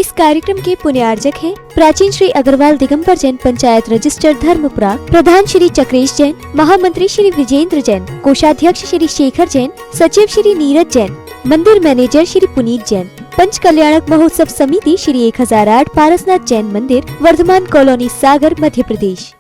इस कार्यक्रम के पुण्यार्जक हैं प्राचीन श्री अग्रवाल दिगंबर जैन पंचायत रजिस्टर धर्मपुरा, प्रधान श्री चक्रेश जैन, महामंत्री श्री विजेंद्र जैन, कोषाध्यक्ष श्री शेखर जैन, सचिव श्री नीरज जैन, मंदिर मैनेजर श्री पुनीत जैन, पंच कल्याणक महोत्सव समिति श्री 1008 पारसनाथ जैन मंदिर, वर्धमान कॉलोनी, सागर, मध्य प्रदेश।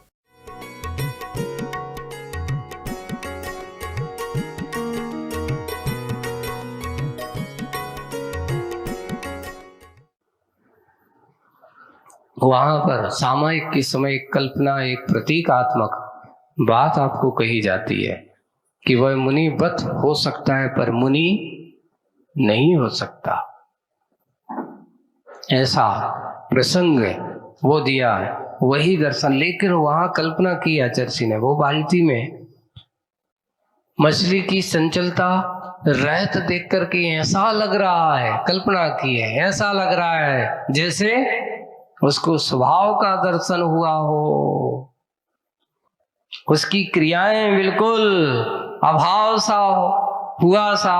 वहां पर सामयिक की समय कल्पना, एक प्रतीकात्मक बात आपको कही जाती है कि वह मुनि बत हो सकता है पर मुनि नहीं हो सकता। ऐसा प्रसंग वो दिया है, वही दर्शन। लेकिन वहां कल्पना की आचार्य ने, वो बाल्टी में मछली की संचलता रहत देख करके ऐसा लग रहा है, कल्पना की है, ऐसा लग रहा है जैसे उसको स्वभाव का दर्शन हुआ हो, उसकी क्रियाएं बिल्कुल अभाव सा हुआ सा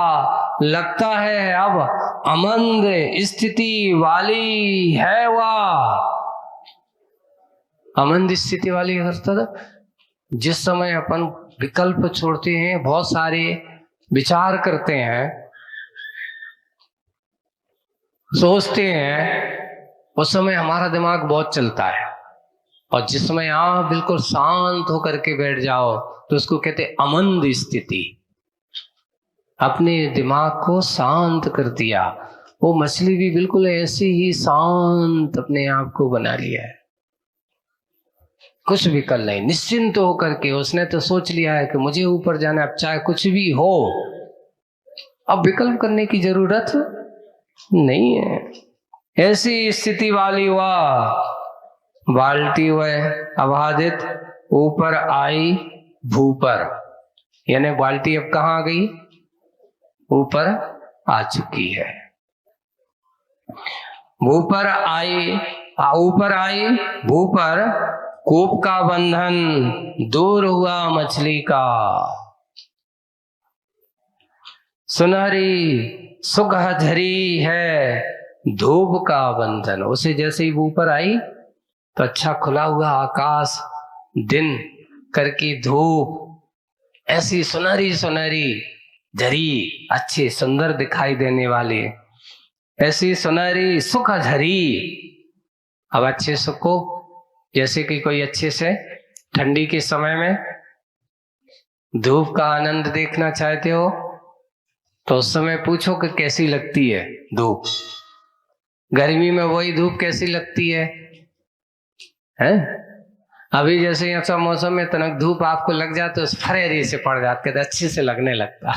लगता है। अब अमंद स्थिति वाली है वह। अमंद स्थिति वाली अर्थात जिस समय अपन विकल्प छोड़ते हैं, बहुत सारे विचार करते हैं, सोचते हैं, उस समय हमारा दिमाग बहुत चलता है। और जिस समय आप बिल्कुल शांत होकर के बैठ जाओ तो उसको कहते अमंद स्थिति। अपने दिमाग को शांत कर दिया। वो मछली भी बिल्कुल ऐसे ही शांत अपने आप को बना लिया है, कुछ विकल्प नहीं, निश्चिंत होकर के उसने तो सोच लिया है कि मुझे ऊपर जाना, अब चाहे कुछ भी हो, अब विकल्प करने की जरूरत नहीं है। ऐसी स्थिति वाली वह बाल्टी वह अबाधित ऊपर आई भूपर, यानी बाल्टी अब कहाँ आ गई, ऊपर आ चुकी है। ऊपर आई भूपर, कूप का बंधन दूर हुआ मछली का, सुनहरी सुगहधरी है धूप का बंधन। उसे जैसे ही ऊपर आई तो अच्छा खुला हुआ आकाश, दिन करके धूप ऐसी सुनहरी सुनहरी झरी, अच्छी सुंदर दिखाई देने वाली ऐसी सुनहरी सुख झरी। अब अच्छे सुख को, जैसे कि कोई अच्छे से ठंडी के समय में धूप का आनंद देखना चाहते हो तो उस समय पूछो कि कैसी लगती है धूप। गर्मी में वही धूप कैसी लगती है, हैं? अभी जैसे ऐसा मौसम में तनक धूप आपको लग जाए तो फरेरी से पड़ जाते, तो अच्छे से लगने लगता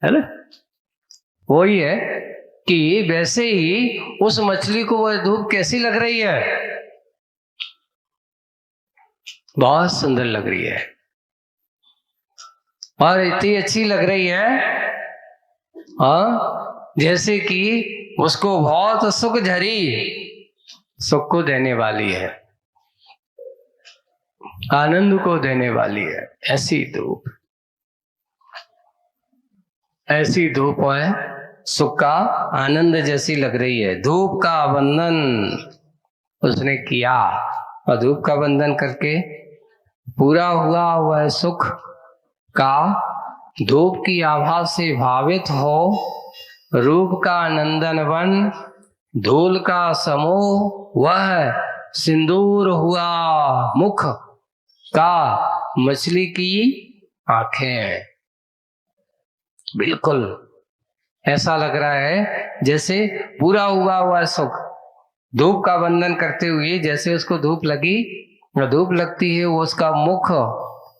है ना। वही है कि वैसे ही उस मछली को वह धूप कैसी लग रही है, बहुत सुंदर लग रही है और इतनी अच्छी लग रही है जैसे कि उसको बहुत सुख झरी, सुख को देने वाली है, आनंद को देने वाली है। ऐसी धूप है, सुख का आनंद जैसी लग रही है। धूप का बंधन उसने किया और धूप का बंधन करके पूरा हुआ वह सुख का, धूप की आभा से भावित हो, रूप का नंदन वन, धूल का समूह वह सिंदूर हुआ मुख का, मछली की आंखें। बिल्कुल ऐसा लग रहा है जैसे पूरा हुआ हुआ सुख धूप का बंधन करते हुए, जैसे उसको धूप लगी, धूप लगती है, वो उसका मुख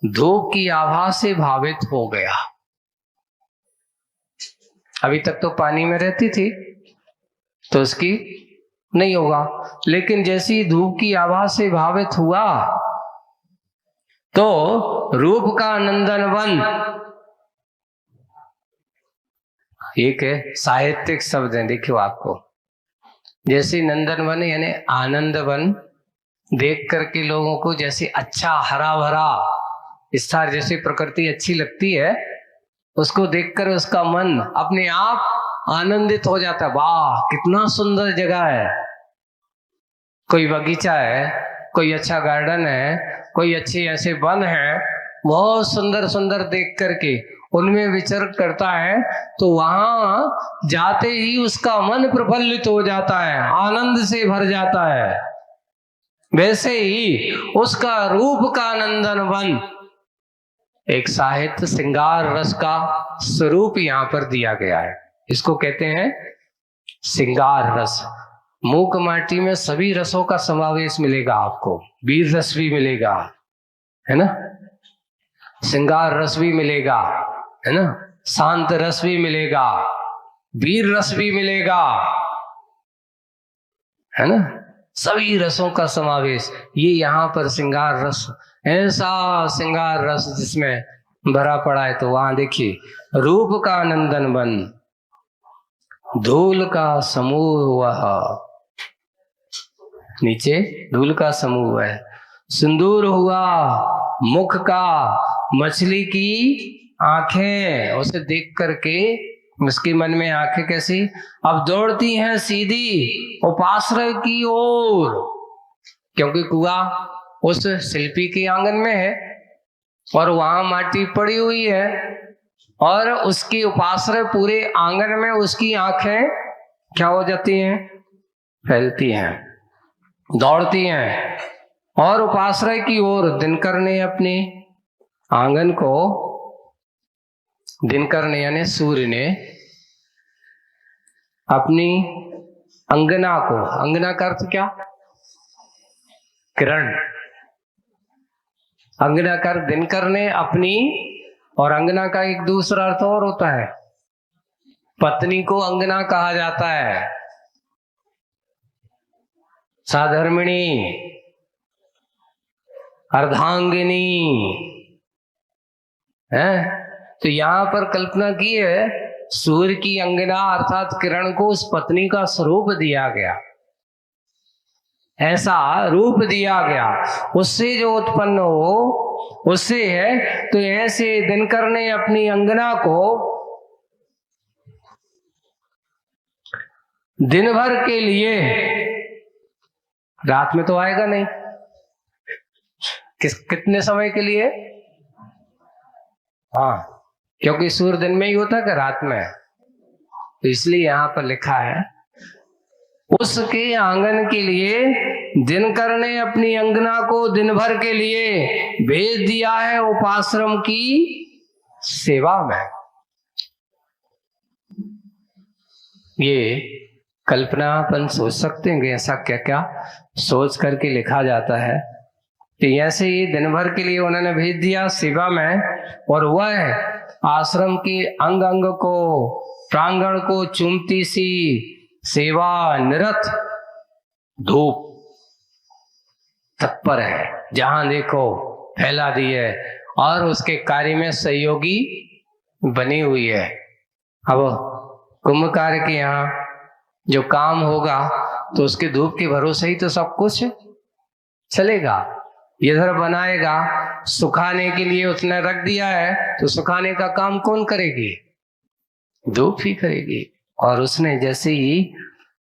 धूप की आभा से भावित हो गया। अभी तक तो पानी में रहती थी तो उसकी नहीं होगा, लेकिन जैसी धूप की आभा से भावित हुआ तो रूप का नंदन वन, एक है साहित्यिक शब्द है, देखियो आपको, जैसे नंदन वन यानी आनंद वन देख करके लोगों को जैसे अच्छा हरा भरा स्थान, जैसे प्रकृति अच्छी लगती है, उसको देखकर उसका मन अपने आप आनंदित हो जाता है, वाह कितना सुंदर जगह है, कोई बगीचा है, कोई अच्छा गार्डन है, कोई अच्छे ऐसे वन है, बहुत सुंदर सुंदर देख करके उनमें विचरण करता है, तो वहां जाते ही उसका मन प्रफुल्लित हो जाता है, आनंद से भर जाता है। वैसे ही उसका रूप का नंदन वन एक साहित्य श्रृंगार रस का स्वरूप यहाँ पर दिया गया है। इसको कहते हैं श्रृंगार रस। मूक माटी में सभी रसों का समावेश मिलेगा आपको, वीर रस भी मिलेगा, है ना, श्रृंगार रस भी मिलेगा, है ना, शांत रस भी मिलेगा, वीर रस भी मिलेगा, है ना, सभी रसों का समावेश ये यहाँ पर श्रृंगार रस, ऐसा श्रृंगार रस जिसमें भरा पड़ा है। तो वहां देखिए, रूप का नंदन वन, धूल का समूह वह, नीचे धूल का समूह है, सिंदूर हुआ मुख का, मछली की आंखें, उसे देख करके उसके मन में आंखें कैसी अब दौड़ती हैं सीधी उपाश्रय की ओर, क्योंकि कुआं उस शिल्पी के आंगन में है और वहां माटी पड़ी हुई है और उसकी उपाश्रय पूरे आंगन में, उसकी आंखें क्या हो जाती हैं, फैलती हैं, दौड़ती हैं और उपाश्रय की ओर। दिनकर ने अपने आंगन को, दिनकर ने यानी सूर्य ने अपनी अंगना को, अंगना का अर्थ क्या, किरण, अंगना कर, दिनकर ने अपनी, और अंगना का एक दूसरा अर्थ और होता है, पत्नी को अंगना कहा जाता है, साधर्मिणी, अर्धांगिनी है। तो यहां पर कल्पना की है, सूर्य की अंगना अर्थात किरण को उस पत्नी का स्वरूप दिया गया, ऐसा रूप दिया गया, उससे जो उत्पन्न हो उससे है। तो ऐसे दिनकर ने अपनी अंगना को दिन भर के लिए, रात में तो आएगा नहीं, कितने समय के लिए, हाँ, क्योंकि सूर्य दिन में ही होता है कि रात में, तो इसलिए यहां पर लिखा है उसके आंगन के लिए दिनकर ने अपनी अंगना को दिन भर के लिए भेज दिया है उपाश्रम की सेवा में। ये कल्पना अपन सोच सकते हैं कि ऐसा क्या क्या सोच करके लिखा जाता है। तो ऐसे ही दिन भर के लिए उन्होंने भेज दिया सेवा में, और वह आश्रम के अंग अंग को, प्रांगण को चूमती सी सेवा निरत धूप तत्पर है, जहां देखो फैला दी है और उसके कार्य में सहयोगी बनी हुई है। अब कुंभकार के यहाँ जो काम होगा तो उसके धूप के भरोसे ही तो सब कुछ चलेगा। इधर बनाएगा, सुखाने के लिए उसने रख दिया है, तो सुखाने का काम कौन करेगी, धूप ही करेगी। और उसने जैसे ही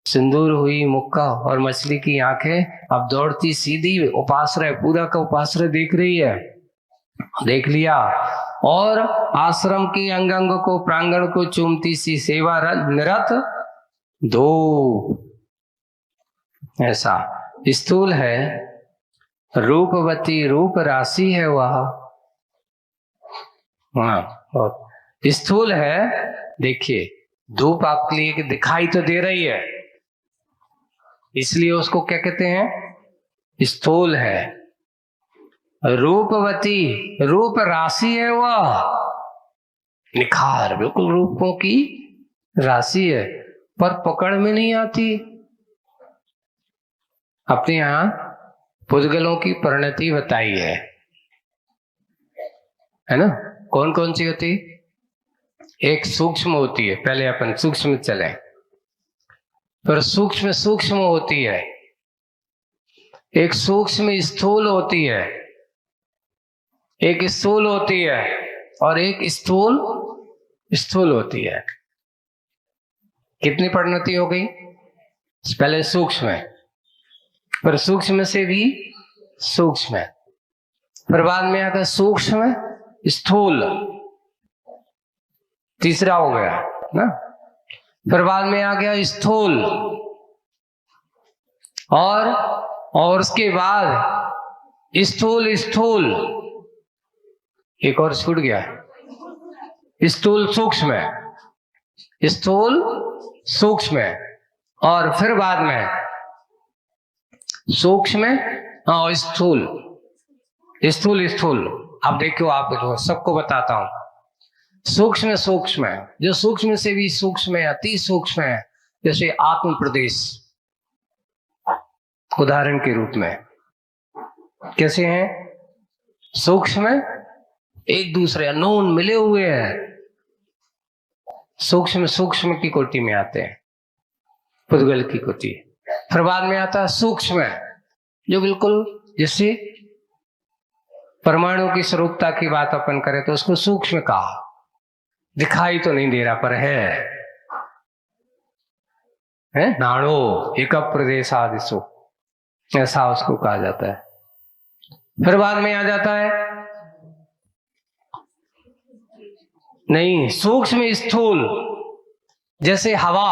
सिंदूर हुई मुक्का और मछली की आंखें अब दौड़ती सीधी उपाश्रय, पूरा का उपाश्रय देख रही है, देख लिया, और आश्रम के अंग अंग को, प्रांगण को चूमती सी सेवा निरत धूप, ऐसा स्थूल है, रूपवती रूप राशि है वह, हाँ स्थूल है। देखिए धूप आपके लिए दिखाई तो दे रही है, इसलिए उसको क्या कहते हैं, स्थूल है। रूपवती रूप राशि है वह, निखार, बिल्कुल रूपों की राशि है, पर पकड़ में नहीं आती। अपने यहां पुद्गलों की परिणति बताई है ना, कौन कौन सी होती, एक सूक्ष्म होती है, पहले अपन सूक्ष्म चले, पर सूक्ष्म सूक्ष्म होती है, एक सूक्ष्म स्थूल होती है, एक स्थूल होती है और एक स्थूल स्थूल होती है। कितनी परिणति हो गई? पहले सूक्ष्म है, पर सूक्ष्म से भी सूक्ष्म है, फिर बाद में आ गया सूक्ष्म स्थूल, तीसरा हो गया ना। फिर बाद में आ गया स्थूल, और उसके बाद स्थूल स्थूल, एक और छूट गया, स्थूल सूक्ष्म है, स्थूल सूक्ष्म है, और फिर बाद में सूक्ष्म और स्थूल, स्थूल स्थूल। अब देखो, आप जो सबको बताता हूं, सूक्ष्म सूक्ष्म है, जो सूक्ष्म से भी सूक्ष्म है, अति सूक्ष्म है, जैसे आत्म प्रदेश उदाहरण के रूप में कैसे हैं? सूक्ष्म एक दूसरे अनोन मिले हुए हैं, सूक्ष्म सूक्ष्म की कोटि में आते हैं, पुद्गल की कोटि। फिर बाद में आता है सूक्ष्म, जो बिल्कुल जैसे परमाणु की स्वरूपता की बात अपन करें तो उसको सूक्ष्म कहा, दिखाई तो नहीं दे रहा पर है नाणो एक प्रदेश आदिशो, ऐसा उसको कहा जाता है। फिर बाद में आ जाता है नहीं, सूक्ष्म स्थूल, जैसे हवा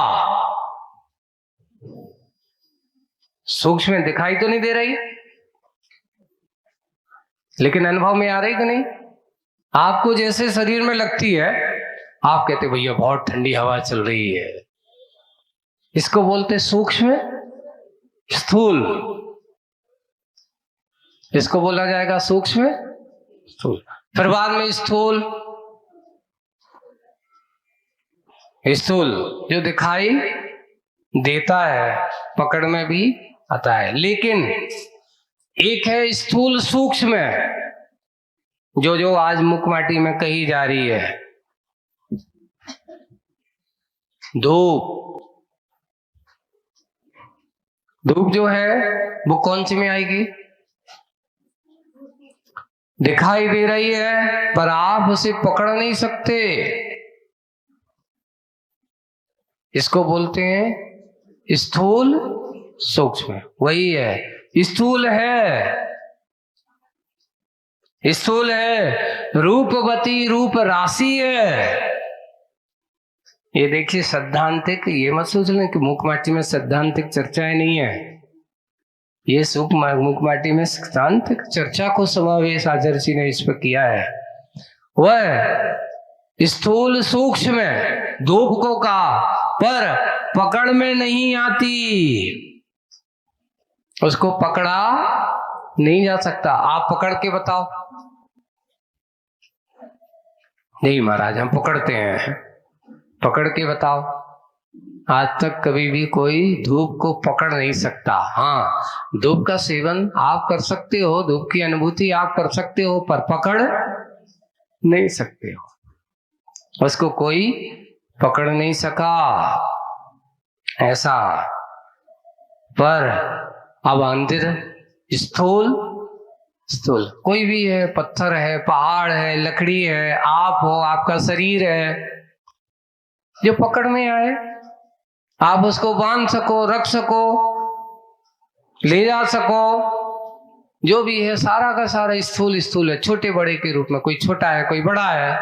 सूक्ष्म दिखाई तो नहीं दे रही, लेकिन अनुभव में आ रही कि नहीं? आपको जैसे शरीर में लगती है, आप कहते भैया बहुत ठंडी हवा चल रही है, इसको बोलते सूक्ष्म स्थूल, इसको बोला जाएगा सूक्ष्म स्थूल। फिर बाद में स्थूल स्थूल जो दिखाई देता है, पकड़ में भी आता है, लेकिन एक है स्थूल सूक्ष्म, जो आज मुखमाटी में कही जा रही है, धूप। धूप जो है वो कौन सी में आएगी? दिखाई दे रही है पर आप उसे पकड़ नहीं सकते, इसको बोलते हैं स्थूल सूक्ष्म। वही है, स्थूल है, स्थूल है, रूपवती रूप राशि है। ये देखिए सैद्धांतिक, ये मत सोच लें कि मुखमाटी में सैद्धांतिक चर्चाएं नहीं है, ये मुखमाटी में सैद्धांतिक चर्चा को समावेश आचार्य जी ने इस पर किया है। वह स्थूल सूक्ष्म धूप को कहा, पर पकड़ में नहीं आती, उसको पकड़ा नहीं जा सकता। आप पकड़ के बताओ। नहीं महाराज हम पकड़ते हैं, पकड़ के बताओ। आज तक कभी भी कोई धूप को पकड़ नहीं सकता। हाँ, धूप का सेवन आप कर सकते हो, धूप की अनुभूति आप कर सकते हो, पर पकड़ नहीं सकते हो, उसको कोई पकड़ नहीं सका ऐसा। पर अब अंदर स्थूल स्थूल कोई भी है, पत्थर है, पहाड़ है, लकड़ी है, आप हो, आपका शरीर है, जो पकड़ में आए, आप उसको बांध सको, रख सको, ले जा सको, जो भी है सारा का सारा स्थूल स्थूल है, छोटे बड़े के रूप में। कोई छोटा है, कोई बड़ा है,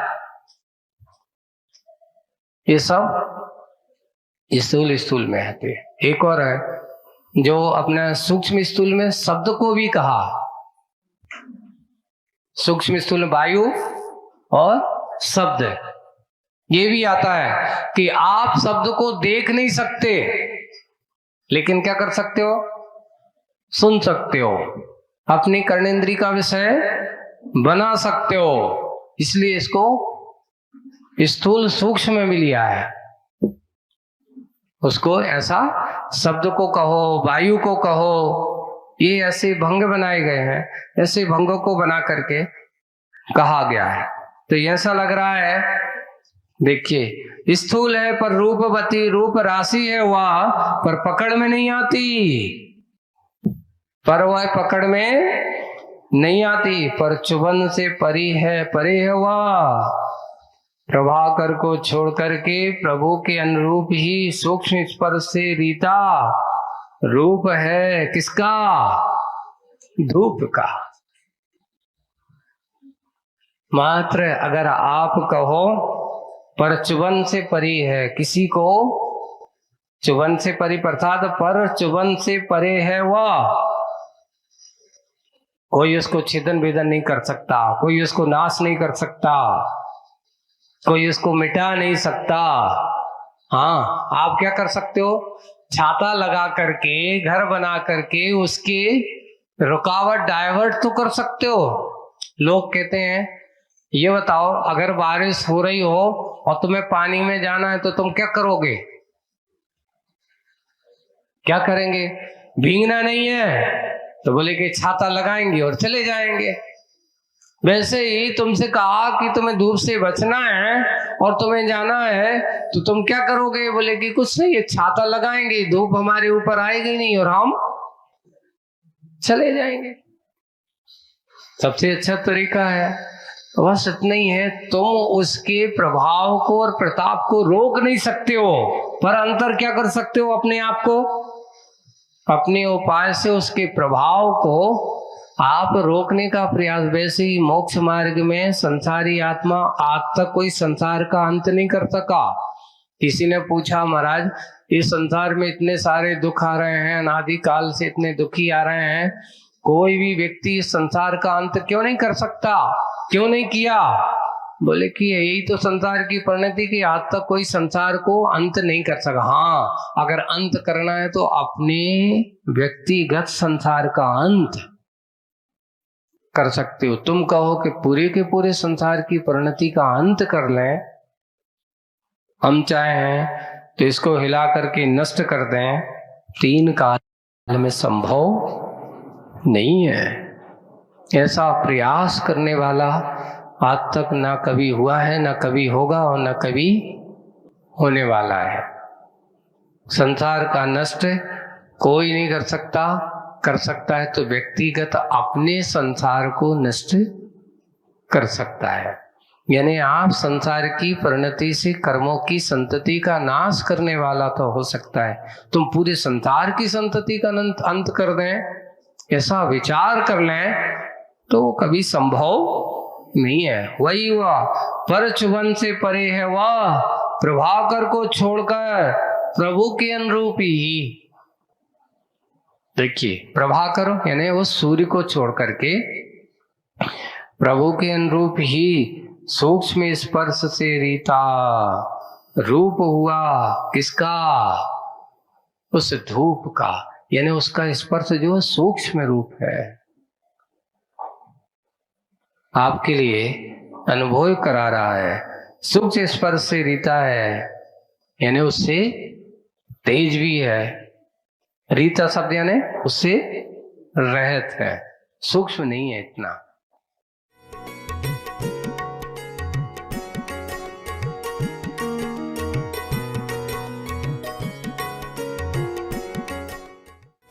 ये सब स्थूल स्थूल में आते। एक और है जो अपने सूक्ष्म स्थूल में शब्द को भी कहा, सूक्ष्म स्थूल वायु और शब्द, ये भी आता है कि आप शब्द को देख नहीं सकते, लेकिन क्या कर सकते हो? सुन सकते हो, अपनी कर्णेंद्री का विषय बना सकते हो। इसलिए इसको स्थूल सूक्ष्म में भी लिया है। उसको ऐसा शब्द को कहो, वायु को कहो, ये ऐसे भंग बनाए गए हैं, ऐसे भंगों को बना करके कहा गया है। तो ये ऐसा लग रहा है, देखिए स्थूल है पर रूपवती रूप राशि है वह, पर पकड़ में नहीं आती, पर वह पकड़ में नहीं आती, पर चुबन से परी है, परे है वह। प्रभाकर को छोड़ करके प्रभु के अनुरूप ही सूक्ष्म स्पर्श से रीता रूप है किसका? धूप का। मात्र अगर आप कहो पर चुबन से परी है, किसी को चुबन से परी अर्थात पर चुबन से परे है वह, कोई उसको छेदन भेदन नहीं कर सकता, कोई उसको नाश नहीं कर सकता, कोई उसको मिटा नहीं सकता। हाँ, आप क्या कर सकते हो? छाता लगा करके, घर बना करके उसकी रुकावट डाइवर्ट तो कर सकते हो। लोग कहते हैं ये बताओ अगर बारिश हो रही हो और तुम्हें पानी में जाना है तो तुम क्या करोगे? क्या करेंगे? भीगना नहीं है तो बोले कि छाता लगाएंगे और चले जाएंगे। वैसे ही तुमसे कहा कि तुम्हें धूप से बचना है और तुम्हें जाना है तो तुम क्या करोगे? बोले कि कुछ नहीं, ये छाता लगाएंगे, धूप हमारे ऊपर आएगी नहीं और हम चले जाएंगे। सबसे अच्छा तरीका है। बस इतना ही है, तुम उसके प्रभाव को और प्रताप को रोक नहीं सकते हो, पर अंतर क्या कर सकते हो? अपने आप को अपने उपाय से उसके प्रभाव को आप रोकने का प्रयास। वैसे ही मोक्ष मार्ग में संसारी आत्मा आज तक कोई संसार का अंत नहीं कर सका। किसी ने पूछा महाराज इस संसार में इतने सारे दुख आ रहे हैं, अनादि काल से इतने दुखी आ रहे हैं, कोई भी व्यक्ति इस संसार का अंत क्यों नहीं कर सकता? क्यों नहीं किया? बोले कि यही तो संसार की परिणति की आज तक कोई संसार को अंत नहीं कर सका। हाँ, अगर अंत करना है तो अपने व्यक्तिगत संसार का अंत कर सकते हो। तुम कहो कि पूरे के पूरे संसार की परिणति का अंत कर लें, हम चाहें तो इसको हिला करके नष्ट कर दें, 3 काल में संभव नहीं है। ऐसा प्रयास करने वाला आज तक ना कभी हुआ है, ना कभी होगा और ना कभी होने वाला है। संसार का नष्ट कोई नहीं कर सकता, कर सकता है तो व्यक्तिगत अपने संसार को नष्ट कर सकता है। यानी आप संसार की परिणति से कर्मों की संतति का नाश करने वाला तो हो सकता है, तुम पूरे संसार की संतति का अंत कर दें, ऐसा विचार कर लें तो कभी संभव नहीं है। वही हुआ पर चुबन से परे है वह, प्रभाकर को छोड़कर प्रभु के अनुरूप ही। देखिए प्रभाकर यानी वो सूर्य को छोड़ करके प्रभु के अनुरूप ही सूक्ष्म स्पर्श से रीता रूप हुआ किसका? उस धूप का। यानी उसका स्पर्श जो सूक्ष्म रूप है, आपके लिए अनुभव करा रहा है। सूक्ष्म स्पर्श से रीता है यानी उससे तेज भी है। रीता शब्द यानी उससे रहत है, सूक्ष्म नहीं है इतना।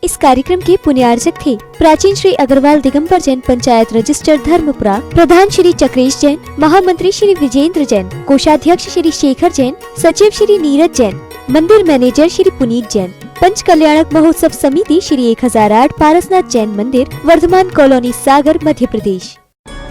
इस कार्यक्रम के पुण्यार्चक थे प्राचीन श्री अग्रवाल दिगंबर जैन पंचायत रजिस्टर धर्मपुरा, प्रधान श्री चक्रेश जैन, महामंत्री श्री विजेंद्र जैन, कोषाध्यक्ष श्री शेखर जैन, सचिव श्री नीरज जैन, मंदिर मैनेजर श्री पुनीत जैन, पंच कल्याणक महोत्सव समिति श्री 1008 पारसनाथ जैन मंदिर, वर्धमान कॉलोनी, सागर, मध्य प्रदेश।